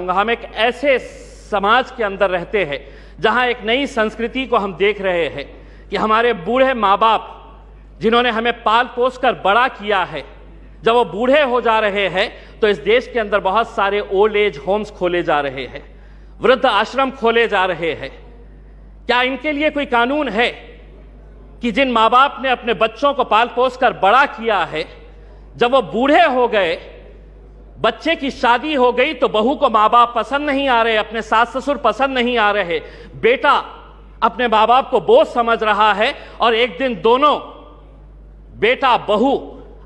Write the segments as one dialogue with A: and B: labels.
A: चाहूँगा, हम एक ऐसे समाज के अंदर रहते हैं जहाँ एक नई संस्कृति को हम देख रहे हैं कि हमारे बूढ़े माँ बाप जिन्होंने हमें पाल पोस कर बड़ा किया है, जब वो बूढ़े हो जा रहे हैं तो इस देश के अंदर बहुत सारे ओल्ड एज होम्स खोले जा रहे हैं, वृद्ध आश्रम खोले जा रहे हैं। क्या इनके लिए कोई कानून है कि जिन माँ बाप ने अपने बच्चों को पाल पोस कर बड़ा किया है, जब वो बूढ़े हो गए, बच्चे की शादी हो गई तो बहू को माँ बाप पसंद नहीं आ रहे, अपने सास ससुर पसंद नहीं आ रहे, बेटा अपने माँ बाप को बोझ समझ रहा है और एक दिन दोनों बेटा बहू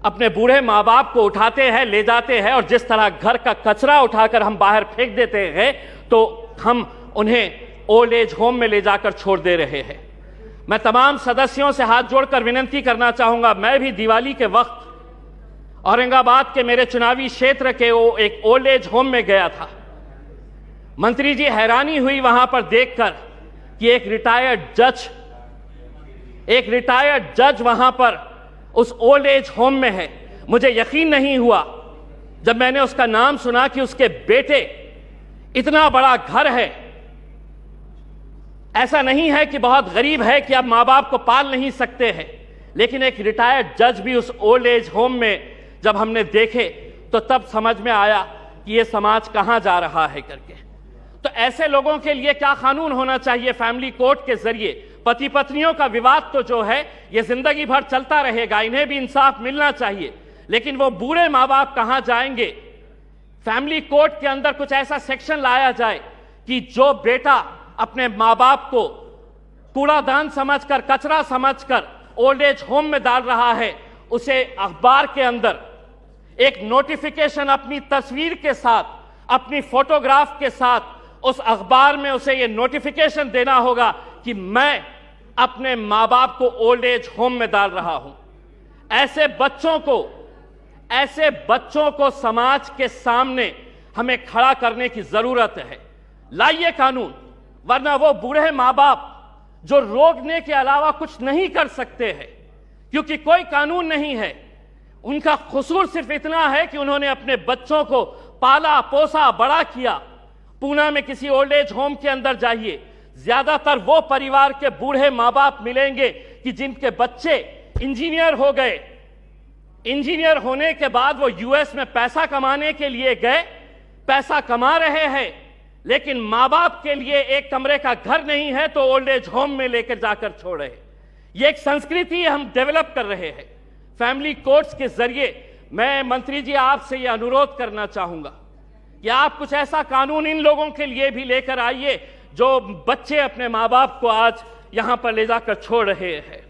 A: अपने बूढ़े माँ बाप को उठाते हैं, ले जाते हैं और जिस तरह घर का कचरा उठाकर हम बाहर फेंक देते हैं तो हम उन्हें ओल्ड एज होम में ले जाकर छोड़ दे रहे हैं। मैं तमाम सदस्यों से हाथ जोड़कर विनती करना चाहूंगा, मैं भी दिवाली के वक्त औरंगाबाद के मेरे चुनावी क्षेत्र के वो एक ओल्ड एज होम में गया था। मंत्री जी, हैरानी हुई वहां पर देखकर कि एक रिटायर्ड जज वहां पर उस ओल्ड एज होम में है। मुझे यकीन नहीं हुआ जब मैंने उसका नाम सुना कि उसके बेटे इतना बड़ा घर है। ऐसा नहीं है कि बहुत गरीब है कि आप माँ बाप को पाल नहीं सकते हैं, लेकिन एक रिटायर्ड जज भी उस ओल्ड एज होम में जब हमने देखे तो तब समझ में आया कि ये समाज कहां जा रहा है करके। तो ऐसे लोगों के लिए क्या कानून होना चाहिए? फैमिली कोर्ट के जरिए पति पत्नियों का विवाद तो जो है ये जिंदगी भर चलता रहेगा, इन्हें भी इंसाफ मिलना चाहिए, लेकिन वो बूढ़े माँ बाप कहां जाएंगे? फैमिली कोर्ट के अंदर कुछ ऐसा सेक्शन लाया जाए कि जो बेटा अपने माँ बाप को कूड़ादान समझकर, कचरा समझकर ओल्ड एज होम में डाल रहा है, उसे अखबार के अंदर एक नोटिफिकेशन अपनी तस्वीर के साथ, अपनी फोटोग्राफ के साथ उस अखबार में उसे यह नोटिफिकेशन देना होगा कि मैं अपने माँ बाप को ओल्ड एज होम में डाल रहा हूं। ऐसे बच्चों को समाज के सामने हमें खड़ा करने की जरूरत है। लाइए कानून, वरना वो बूढ़े माँ बाप जो रोकने के अलावा कुछ नहीं कर सकते हैं, क्योंकि कोई कानून नहीं है। उनका कसूर सिर्फ इतना है कि उन्होंने अपने बच्चों को पाला पोसा बड़ा किया। पूना में किसी ओल्ड एज होम के अंदर जाइए, ज्यादातर वो परिवार के बूढ़े माँ बाप मिलेंगे कि जिनके बच्चे इंजीनियर हो गए। इंजीनियर होने के बाद वो यूएस में पैसा कमाने के लिए गए, पैसा कमा रहे हैं, लेकिन माँ बाप के लिए एक कमरे का घर नहीं है तो ओल्ड एज होम में लेकर जाकर छोड़े। ये एक संस्कृति हम डेवलप कर रहे हैं। फैमिली कोर्ट्स के जरिए मैं मंत्री जी आपसे यह अनुरोध करना चाहूंगा कि आप कुछ ऐसा कानून इन लोगों के लिए भी लेकर आइए जो बच्चे अपने माँ बाप को आज यहां पर ले जाकर छोड़ रहे हैं।